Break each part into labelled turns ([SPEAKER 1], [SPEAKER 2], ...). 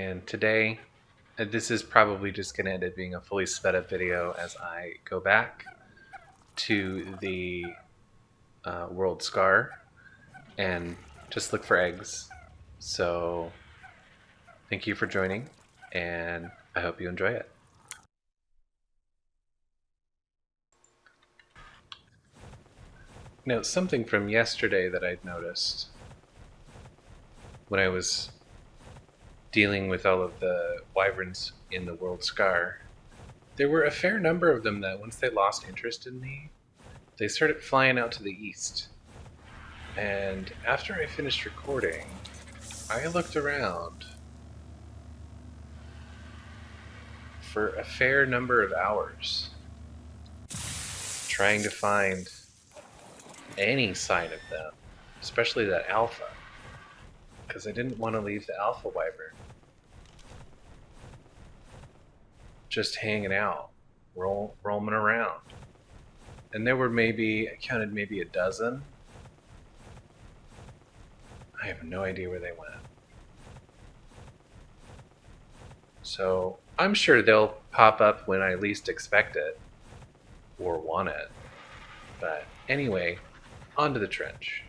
[SPEAKER 1] and today this is probably just going to end up being a fully sped up video as I go back to the world scar and just look for eggs. So thank you for joining, and I hope you enjoy it. Now, something from yesterday that I'd noticed when I was dealing with all of the wyverns in the world scar, there were a fair number of them that once they lost interest in me, they started flying out to the east. And after I finished recording, I looked around for a fair number of hours trying to find any sign of them, especially that alpha, because I didn't want to leave the alpha wyvern just hanging out, roaming around. And there were I counted maybe a dozen. I have no idea where they went. So I'm sure they'll pop up when I least expect it or want it. But anyway, onto the trench.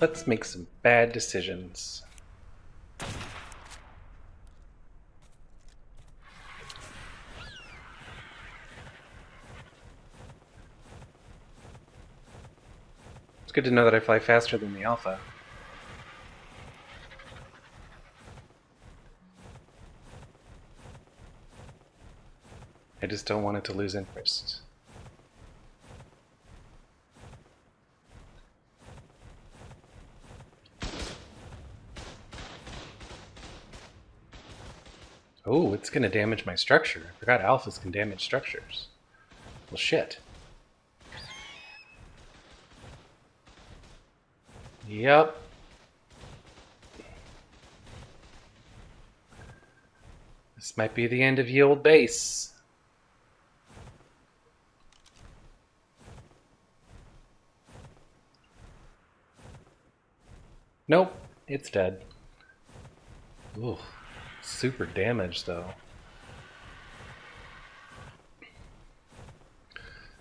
[SPEAKER 1] Let's make some bad decisions. It's good to know that I fly faster than the Alpha. I just don't want it to lose interest. Oh, it's gonna damage my structure. I forgot alphas can damage structures. Well, shit. Yep. This might be the end of ye old base. Nope, it's dead. Ooh, super damaged though.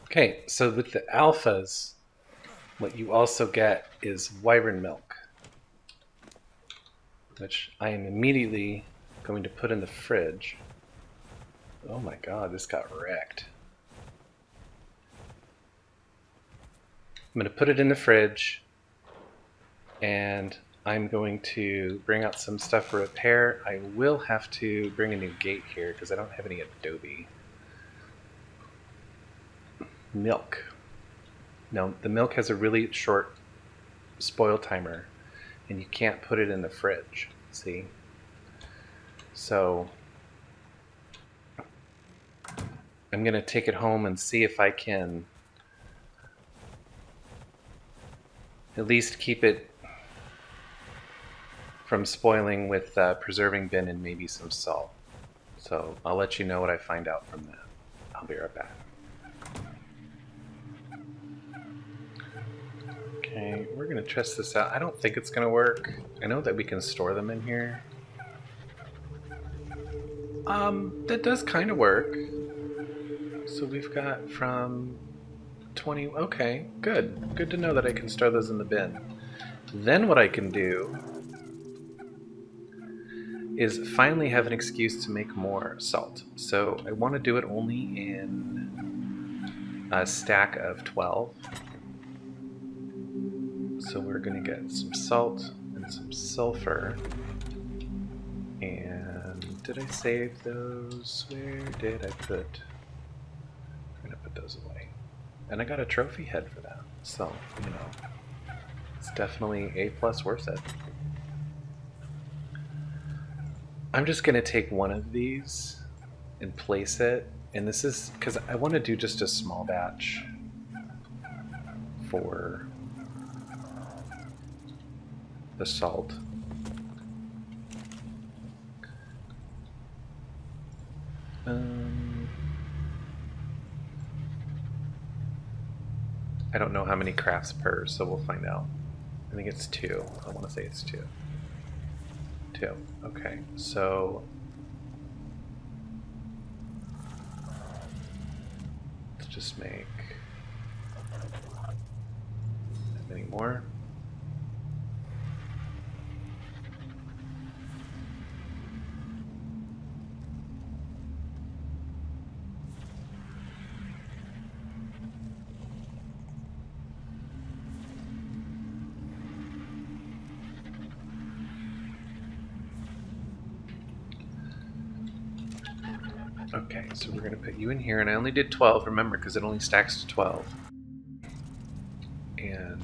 [SPEAKER 1] Okay, so with the alphas, what you also get is wyvern milk, which I am immediately going to put in the fridge. Oh my god, this got wrecked. I'm going to put it in the fridge, and I'm going to bring out some stuff for repair. I will have to bring a new gate here because I don't have any adobe. Milk. Now, the milk has a really short spoil timer, and you can't put it in the fridge, see? So I'm going to take it home and see if I can at least keep it from spoiling with preserving bin and maybe some salt. So I'll let you know what I find out from that. I'll be right back. Okay, we're gonna test this out. I don't think it's gonna work. I know that we can store them in here. That does kind of work. So we've got from 20, okay, good. Good to know that I can store those in the bin. Then what I can do is finally have an excuse to make more salt. So I want to do it only in a stack of 12. So we're going to get some salt and some sulfur. And did I save those? Where did I put? I'm going to put those away. And I got a trophy head for that. So, you know, it's definitely A+ worth it. I'm just going to take one of these and place it. And this is because I want to do just a small batch for the salt. I don't know how many crafts per, so we'll find out. I think it's 2. I want to say it's 2. 2. Okay, so let's just make that many more. Okay, so we're going to put you in here, and I only did 12, remember, because it only stacks to 12. And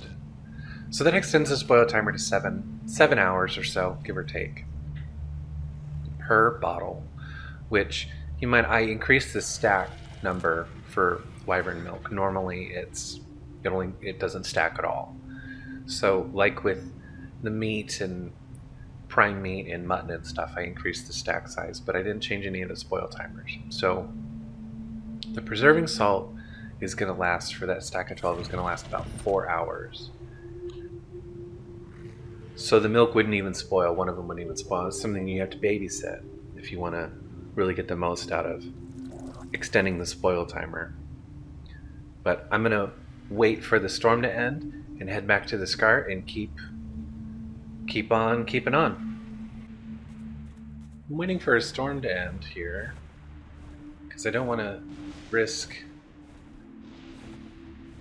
[SPEAKER 1] so that extends the spoil timer to 7 hours or so, give or take, per bottle, which you might, I increased the stack number for wyvern milk. Normally it doesn't stack at all. So like with the meat and prime meat and mutton and stuff, I increased the stack size, but I didn't change any of the spoil timers. So the preserving salt is going to last, for that stack of 12, is going to last about 4 hours. So the milk wouldn't even spoil, one of them wouldn't even spoil. It's something you have to babysit if you want to really get the most out of extending the spoil timer. But I'm going to wait for the storm to end and head back to the Scar and keep keep on keeping on. I'm waiting for a storm to end here, because I don't want to risk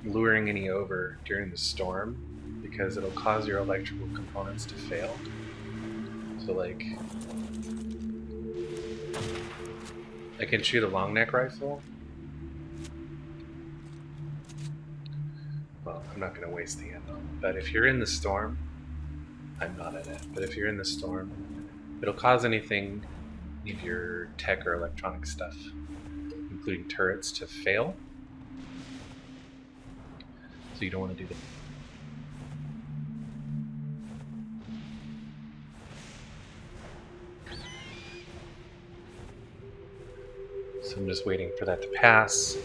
[SPEAKER 1] luring any over during the storm, because it'll cause your electrical components to fail. So like, I can shoot a long neck rifle. Well, I'm not going to waste the ammo, but if you're in the storm, I'm not in it, but if you're in the storm, it'll cause anything of your tech or electronic stuff, including turrets, to fail. So you don't want to do that. So I'm just waiting for that to pass.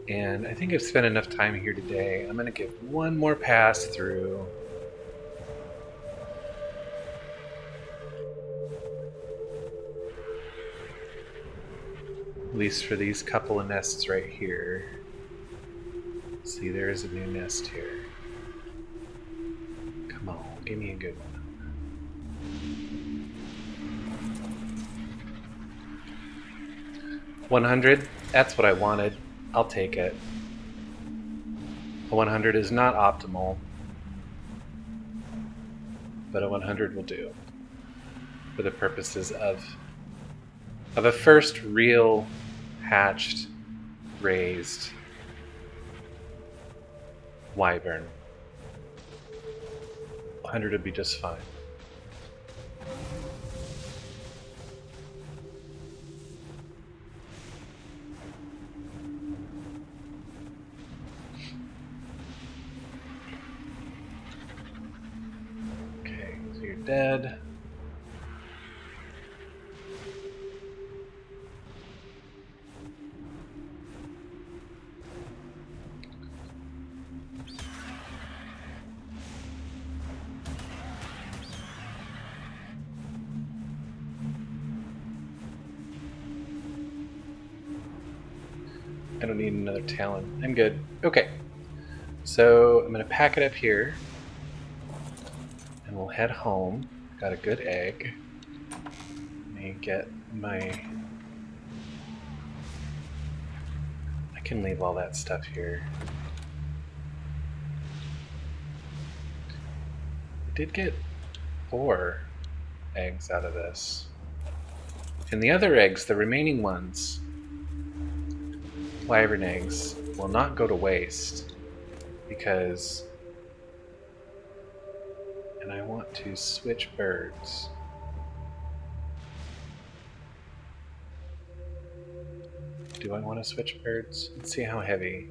[SPEAKER 1] And I think I've spent enough time here today. I'm going to give one more pass through. At least for these couple of nests right here. See, there is a new nest here. Come on, give me a good one. $100, that's what I wanted. I'll take it. A 100 is not optimal, but a 100 will do for the purposes of a first real hatched, raised wyvern. 100 would be just fine. Okay, so you're dead. I don't need another talon. I'm good. Okay. So I'm going to pack it up here. And we'll head home. Got a good egg. Let me get my... I can leave all that stuff here. I did get 4 eggs out of this. And the other eggs, the remaining ones, wyvern eggs, will not go to waste because... And I want to switch birds. Do I want to switch birds? Let's see how heavy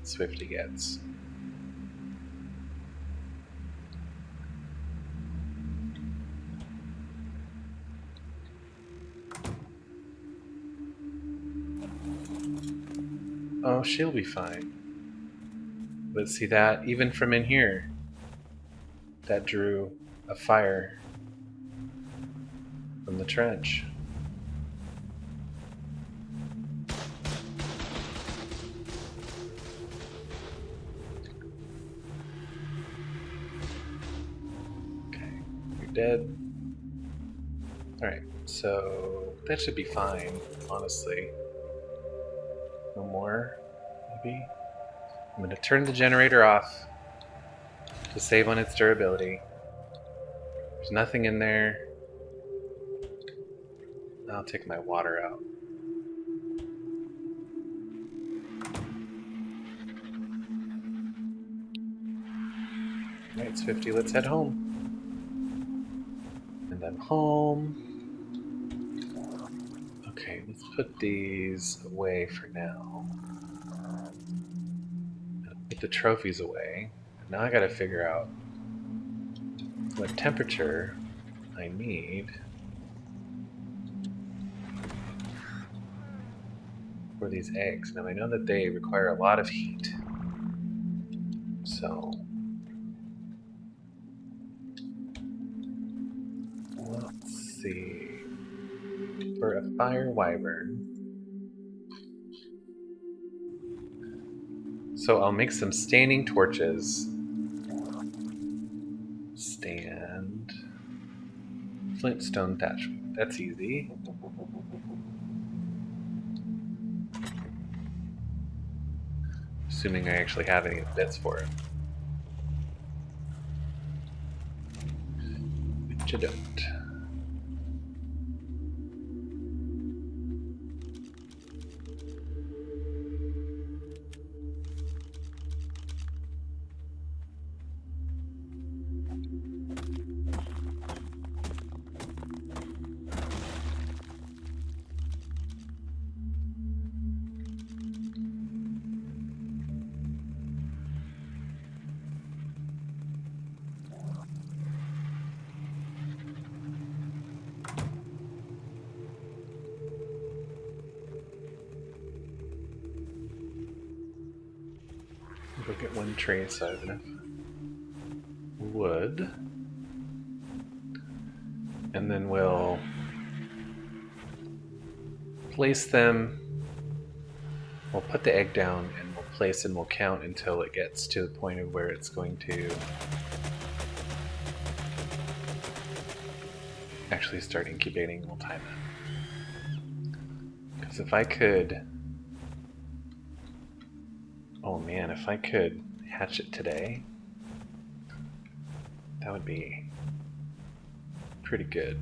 [SPEAKER 1] Swifty gets. Oh, she'll be fine. But see that, even from in here, that drew a fire from the trench. Okay, you're dead. Alright, so that should be fine, honestly. No more, maybe? I'm going to turn the generator off to save on its durability. There's nothing in there. I'll take my water out. Alright, it's 50. Let's head home. And then home. Okay, let's put these away for now. Put the trophies away. Now I gotta figure out what temperature I need for these eggs. Now I know that they require a lot of heat. So let's see. For a fire wyvern. So I'll make some standing torches. Flintstone thatch. That's easy. Assuming I actually have any of the bits for it. Which I don't. Go get one tray so I have enough wood. And then we'll place them. We'll put the egg down and we'll place and we'll count until it gets to the point of where it's going to actually start incubating. We'll time it. Because if I could... Oh man, if I could hatch it today, that would be pretty good.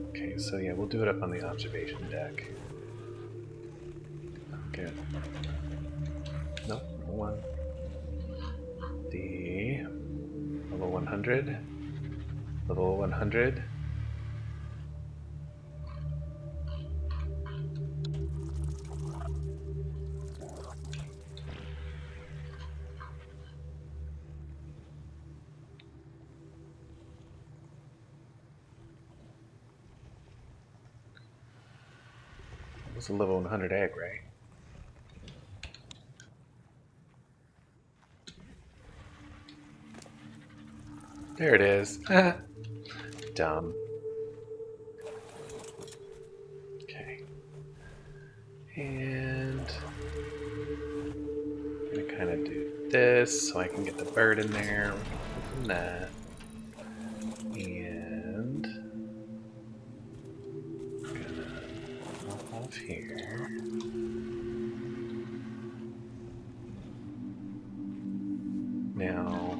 [SPEAKER 1] Okay, so yeah, we'll do it up on the observation deck. Okay. Nope, wrong one. The level 100. Level 100. It's a level 100 egg, right? There it is. Dumb. Okay. And I'm gonna kind of do this so I can get the bird in there from that. And here. Now,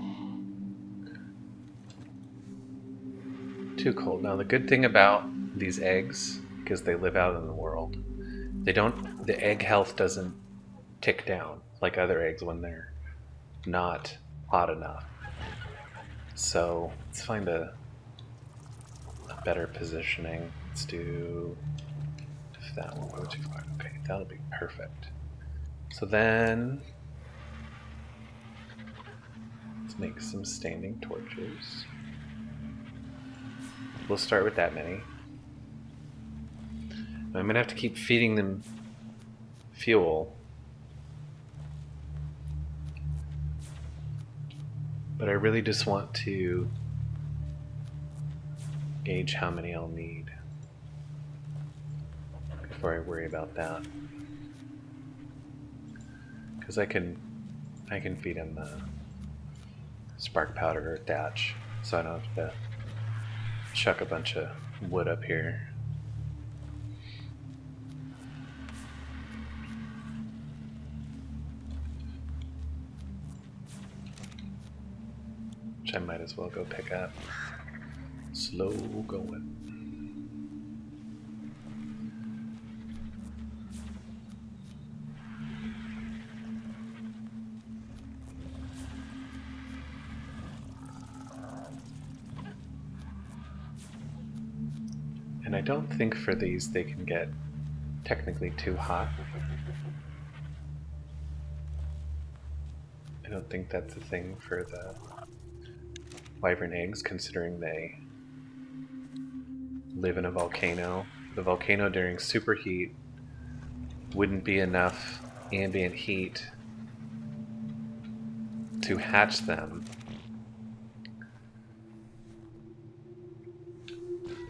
[SPEAKER 1] too cold. Now the good thing about these eggs, because they live out in the world, the egg health doesn't tick down like other eggs when they're not hot enough. So let's find a better positioning. Let's do that won't go too far. Okay, that'll be perfect. So then let's make some standing torches. We'll start with that many. I'm gonna have to keep feeding them fuel. But I really just want to gauge how many I'll need before I worry about that, because I can feed him spark powder or thatch, so I don't have to chuck a bunch of wood up here. Which I might as well go pick up. Slow going. And I don't think for these they can get technically too hot. I don't think that's a thing for the wyvern eggs, considering they live in a volcano. The volcano during superheat wouldn't be enough ambient heat to hatch them.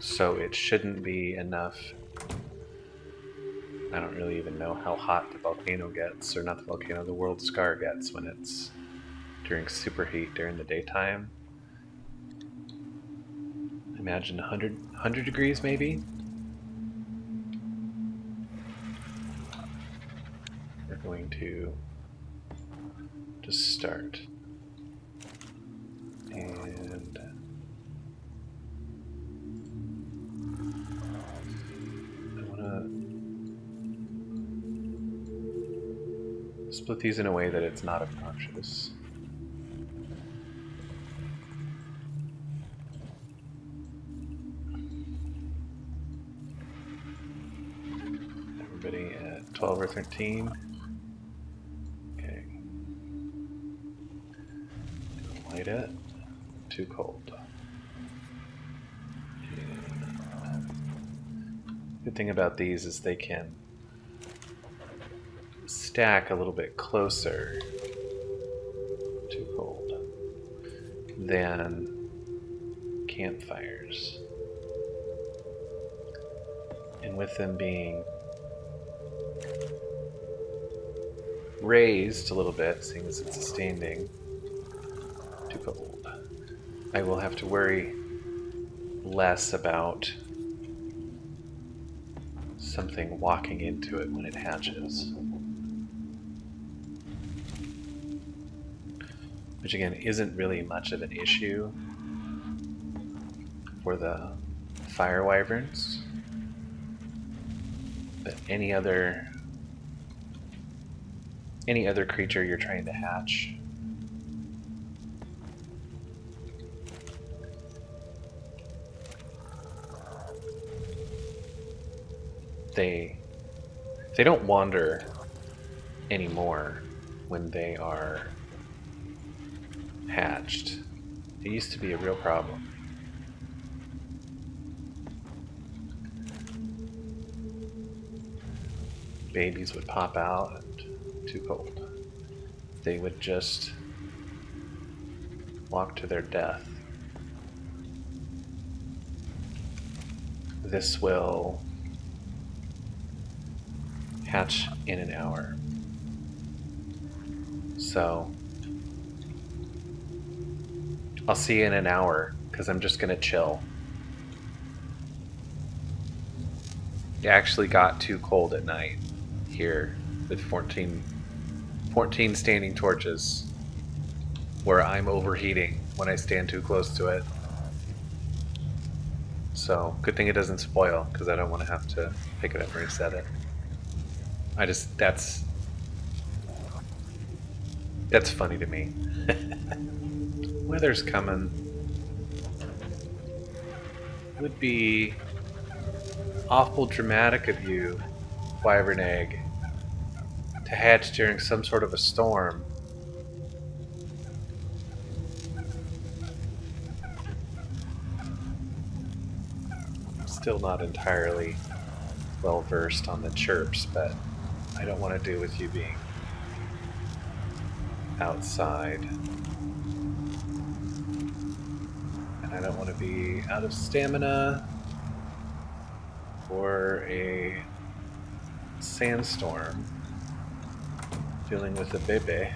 [SPEAKER 1] So it shouldn't be enough. I don't really even know how hot the volcano gets, or not the volcano, the world scar gets when it's during superheat during the daytime. Imagine 100 degrees maybe. We're going to just start. And I want to split these in a way that it's not obnoxious. Everybody at 12 or 13. Okay. Light it. Too cold. And good thing about these is they can stack a little bit closer. Too cold. Than campfires. And with them being raised a little bit, seeing as it's a standing, too cold, I will have to worry less about something walking into it when it hatches. Which again isn't really much of an issue for the fire wyverns. But any other creature you're trying to hatch, they don't wander anymore when they are hatched. It used to be a real problem. Babies would pop out and too cold. They would just walk to their death. This will hatch in an hour. So I'll see you in an hour because I'm just gonna chill. It actually got too cold at night here with 14 standing torches where I'm overheating when I stand too close to it. So good thing it doesn't spoil because I don't want to have to pick it up and reset it. That's funny to me. Weather's coming. It would be awful dramatic of you, wyvern egg, to hatch during some sort of a storm. I'm still not entirely well versed on the chirps, but I don't want to do with you being outside. And I don't want to be out of stamina or a sandstorm dealing with a baby.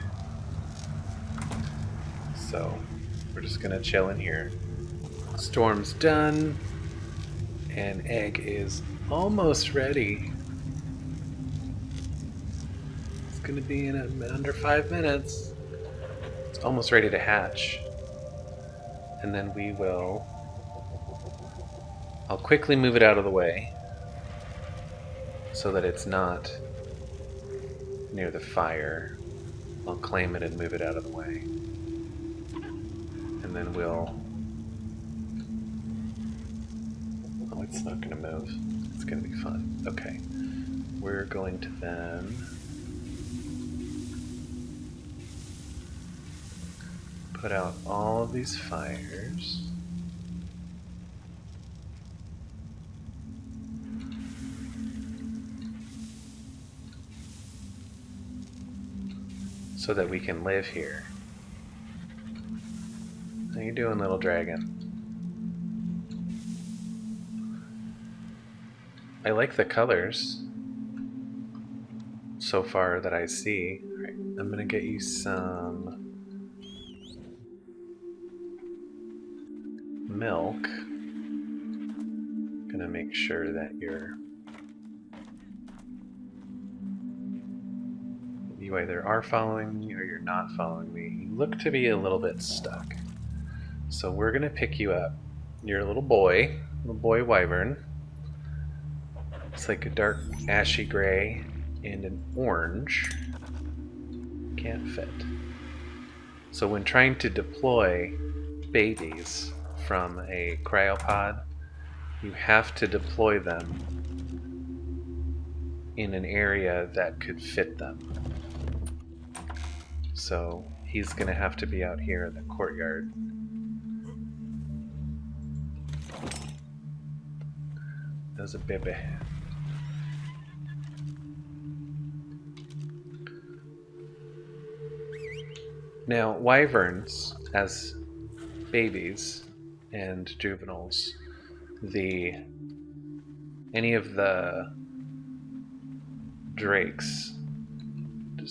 [SPEAKER 1] So we're just gonna chill in here. Storm's done and egg is almost ready. It's gonna be in under 5 minutes. It's almost ready to hatch. And then I'll quickly move it out of the way so that it's not near the fire. I'll claim it and move it out of the way. And then oh, it's not going to move. It's going to be fun. Okay. We're going to then put out all of these fires. So that we can live here. How you doing, little dragon? I like the colors so far that I see. All right, I'm gonna get you some milk. gonna make sure that you either are following me or you're not following me. You look to be a little bit stuck. So we're gonna pick you up. You're a little boy wyvern. It's like a dark ashy gray and an orange. Can't fit. So when trying to deploy babies from a cryopod, you have to deploy them in an area that could fit them. So he's gonna have to be out here in the courtyard. There's a baby. Now, wyverns, as babies and juveniles, any of the drakes,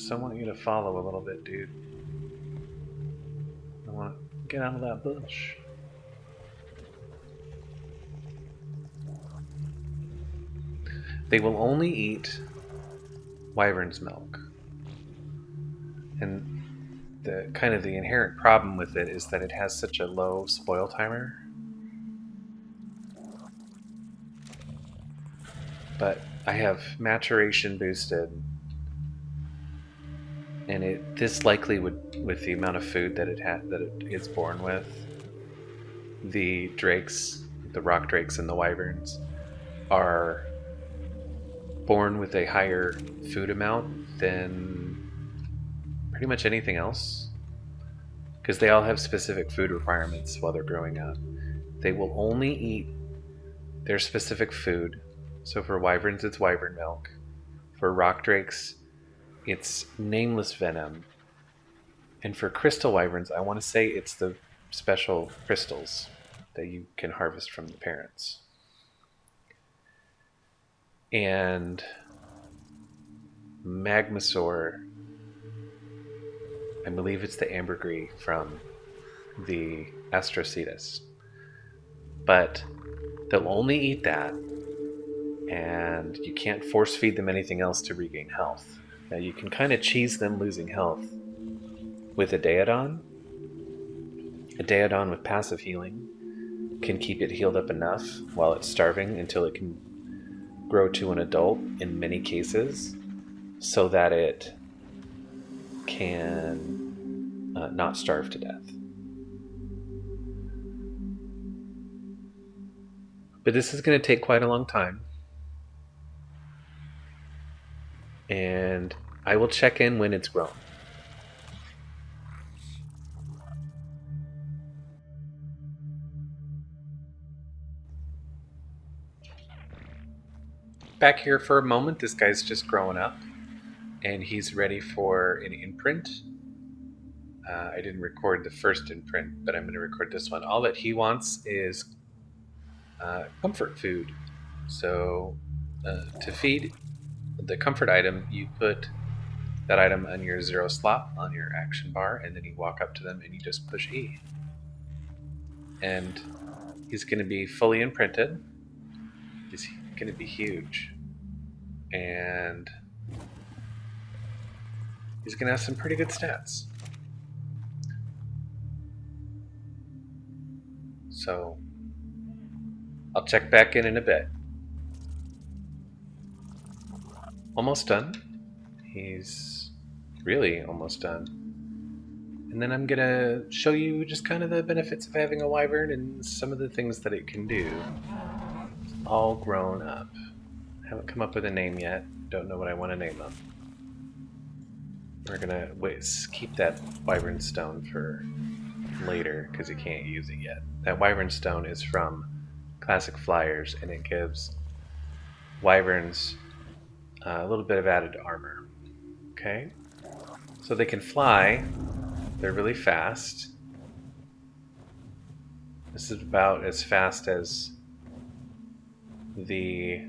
[SPEAKER 1] I want you to follow a little bit, dude. I want to get out of that bush. They will only eat wyvern's milk. And the inherent problem with it is that it has such a low spoil timer. But I have maturation boosted, and this likely would, with the amount of food that it's born with, the drakes, the rock drakes and the wyverns, are born with a higher food amount than pretty much anything else, because they all have specific food requirements while they're growing up. They will only eat their specific food. So for wyverns, it's wyvern milk. For rock drakes, it's nameless venom. And for crystal wyverns, I want to say it's the special crystals that you can harvest from the parents. And Magmasaur, I believe it's the ambergris from the Astrocetus. But they'll only eat that, and you can't force feed them anything else to regain health. Now you can kind of cheese them losing health with a Daeodon. A Daeodon with passive healing can keep it healed up enough while it's starving until it can grow to an adult in many cases, so that it can not starve to death. But this is going to take quite a long time, and I will check in when it's grown. Back here for a moment, this guy's just growing up, and he's ready for an imprint. I didn't record the first imprint, but I'm going to record this one. All that he wants is comfort food. So to feed the comfort item, you put that item on your 0 slot on your action bar, and then you walk up to them and you just push E. And he's going to be fully imprinted. He's going to be huge. And he's going to have some pretty good stats. So I'll check back in a bit. Almost done. He's really almost done. And then I'm going to show you just kind of the benefits of having a wyvern and some of the things that it can do. All grown up. Haven't come up with a name yet. Don't know what I want to name them. We're going to keep that wyvern stone for later because you can't use it yet. That wyvern stone is from Classic Flyers, and it gives wyverns a little bit of added armor. Okay? So they can fly. They're really fast. This is about as fast as the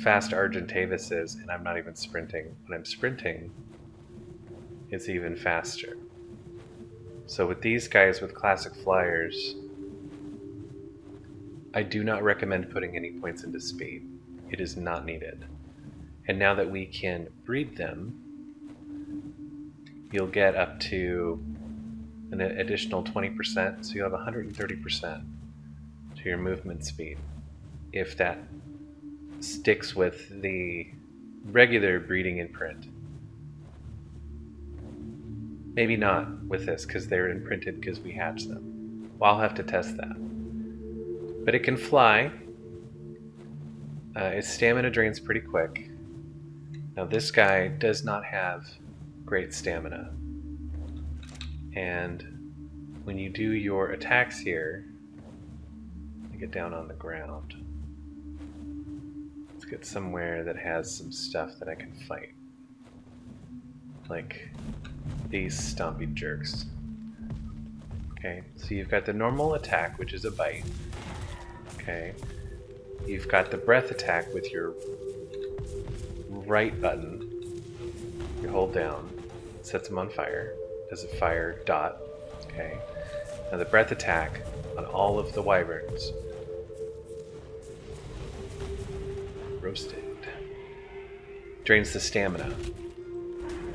[SPEAKER 1] fast Argentavis is, and I'm not even sprinting. When I'm sprinting, it's even faster. So with these guys with Classic Flyers, I do not recommend putting any points into speed. It is not needed. And now that we can breed them, you'll get up to an additional 20%, so you'll have 130% to your movement speed. If that sticks with the regular breeding imprint. Maybe not with this, because they're imprinted because we hatched them. Well, I'll have to test that. But it can fly. Its stamina drains pretty quick. Now this guy does not have great stamina. And when you do your attacks here, I get down on the ground. Let's get somewhere that has some stuff that I can fight. Like these stompy jerks. Okay, so you've got the normal attack, which is a bite. Okay, you've got the breath attack with your right button. You hold down, sets them on fire, does a fire dot. Okay, now the breath attack on all of the wyverns. Roasted. Drains the stamina.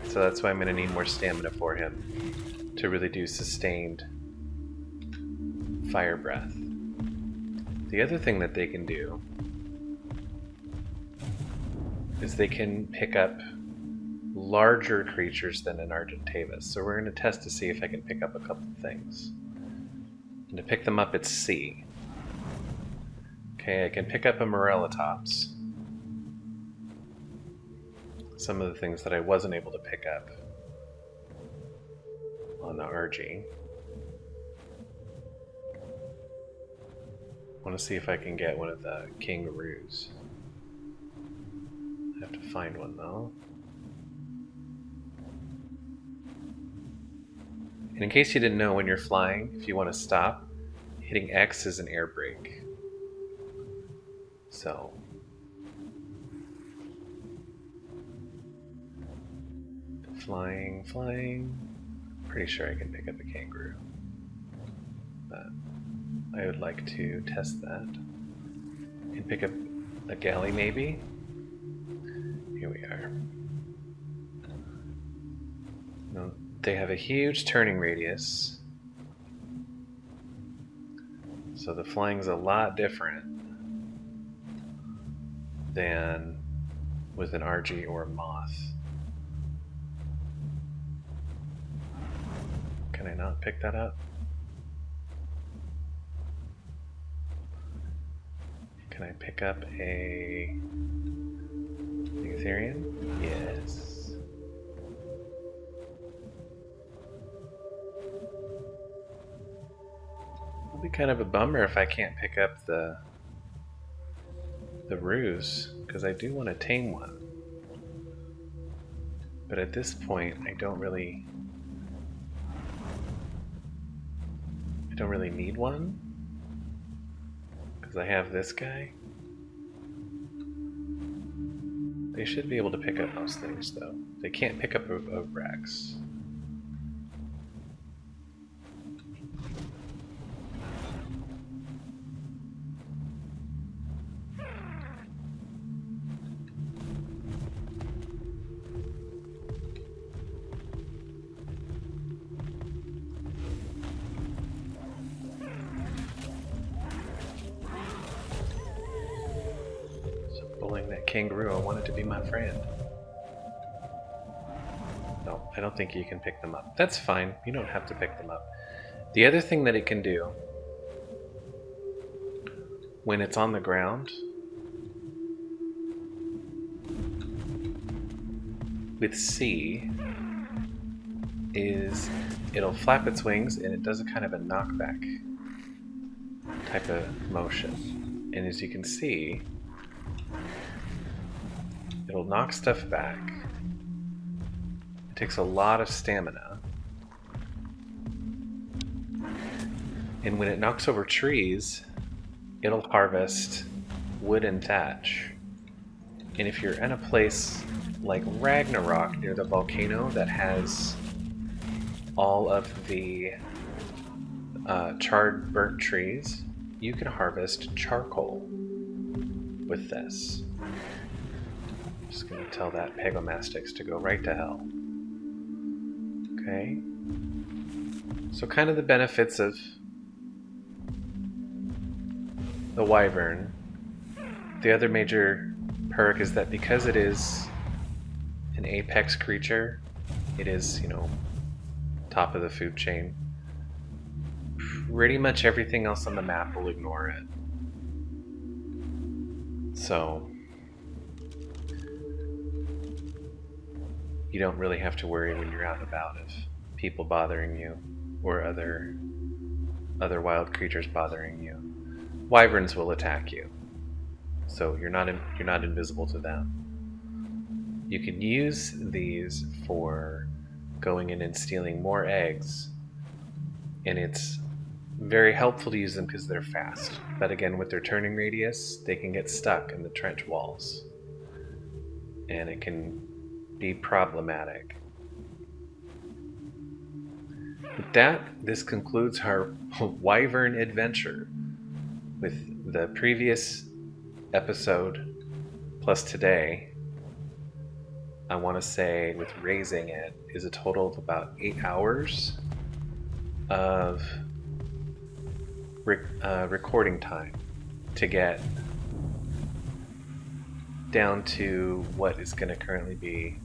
[SPEAKER 1] So that's why I'm going to need more stamina for him to really do sustained fire breath. The other thing that they can do is they can pick up larger creatures than an Argentavis. So we're going to test to see if I can pick up a couple things. And to pick them up, it's C. Okay, I can pick up a Morellatops. Some of the things that I wasn't able to pick up on the RG. I want to see if I can get one of the kangaroos. I have to find one though. And in case you didn't know, when you're flying, if you want to stop, hitting X is an air brake. So flying. Pretty sure I can pick up a kangaroo. But I would like to test that. Can pick up a galley maybe. Here we are. No, they have a huge turning radius. So the flying's a lot different than with an RG or a moth. Can I not pick that up? Can I pick up a Ethereum? Yes. It'll be kind of a bummer if I can't pick up the ruse, because I do want to tame one. But at this point, I don't really need one, because I have this guy. They should be able to pick up most things, though. They can't pick up a Rex. That kangaroo, I want it to be my friend. No, I don't think you can pick them up. That's fine, you don't have to pick them up. The other thing that it can do when it's on the ground with C is it'll flap its wings and it does a kind of a knockback type of motion. And as you can see, it'll knock stuff back. It takes a lot of stamina. And when it knocks over trees, it'll harvest wood and thatch. And if you're in a place like Ragnarok near the volcano that has all of the charred, burnt trees, you can harvest charcoal with this. I'm just going to tell that Pegomastix to go right to hell. Okay. So kind of the benefits of the wyvern. The other major perk is that because it is an apex creature, it is, top of the food chain. Pretty much everything else on the map will ignore it. So you don't really have to worry when you're out and about of people bothering you or other wild creatures bothering you. Wyverns will attack you, so you're not invisible to them. You can use these for going in and stealing more eggs, and it's very helpful to use them because they're fast. But again, with their turning radius, they can get stuck in the trench walls, and it can be problematic. With that, this concludes our wyvern adventure. With the previous episode plus today, I want to say with raising it is a total of about 8 hours of recording time to get down to what is going to currently be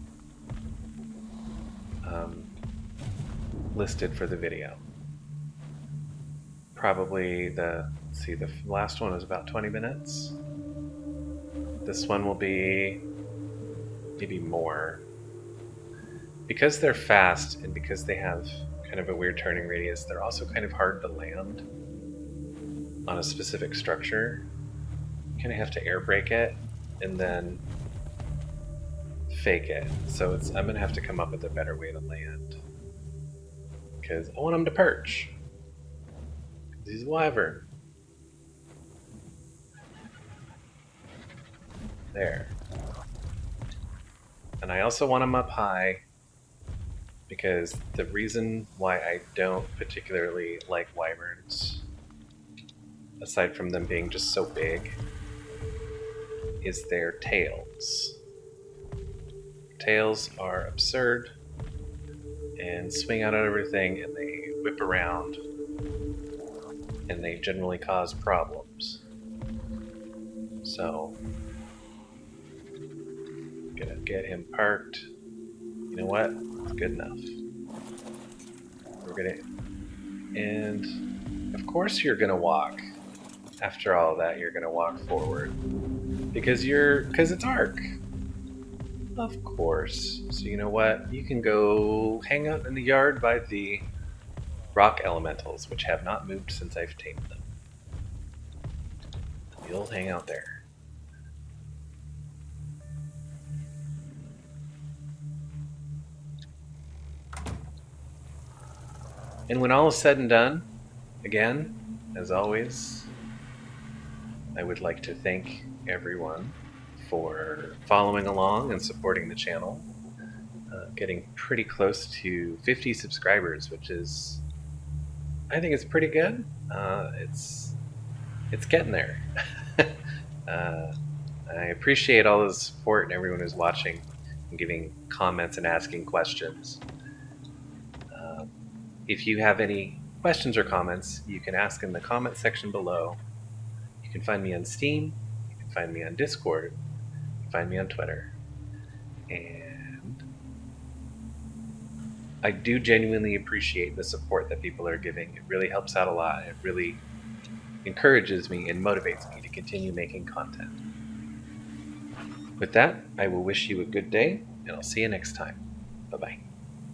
[SPEAKER 1] listed for the video. Probably the last one was about 20 minutes. This one will be maybe more. Because they're fast and because they have kind of a weird turning radius, they're also kind of hard to land on a specific structure. You kind of have to air brake it and then fake it. So I'm going to have to come up with a better way to land. Because I want them to perch. He's a wyvern. There. And I also want him up high because the reason why I don't particularly like wyverns, aside from them being just so big, is their tails. Tails are absurd and swing out at everything, and they whip around, and they generally cause problems. So, gonna get him parked. You know what? It's good enough. And of course you're gonna walk. After all that, you're gonna walk forward because it's Ark. Of course. So you know what? You can go hang out in the yard by the rock elementals, which have not moved since I've tamed them. You'll hang out there. And when all is said and done, again, as always, I would like to thank everyone for following along and supporting the channel. Getting pretty close to 50 subscribers, which is, I think it's pretty good. It's getting there. I appreciate all the support and everyone who's watching and giving comments and asking questions. If you have any questions or comments, you can ask in the comment section below. You can find me on Steam, you can find me on Discord, you can find me on Twitter. And I do genuinely appreciate the support that people are giving. It really helps out a lot. It really encourages me and motivates me to continue making content. With that, I will wish you a good day, and I'll see you next time. Bye-bye.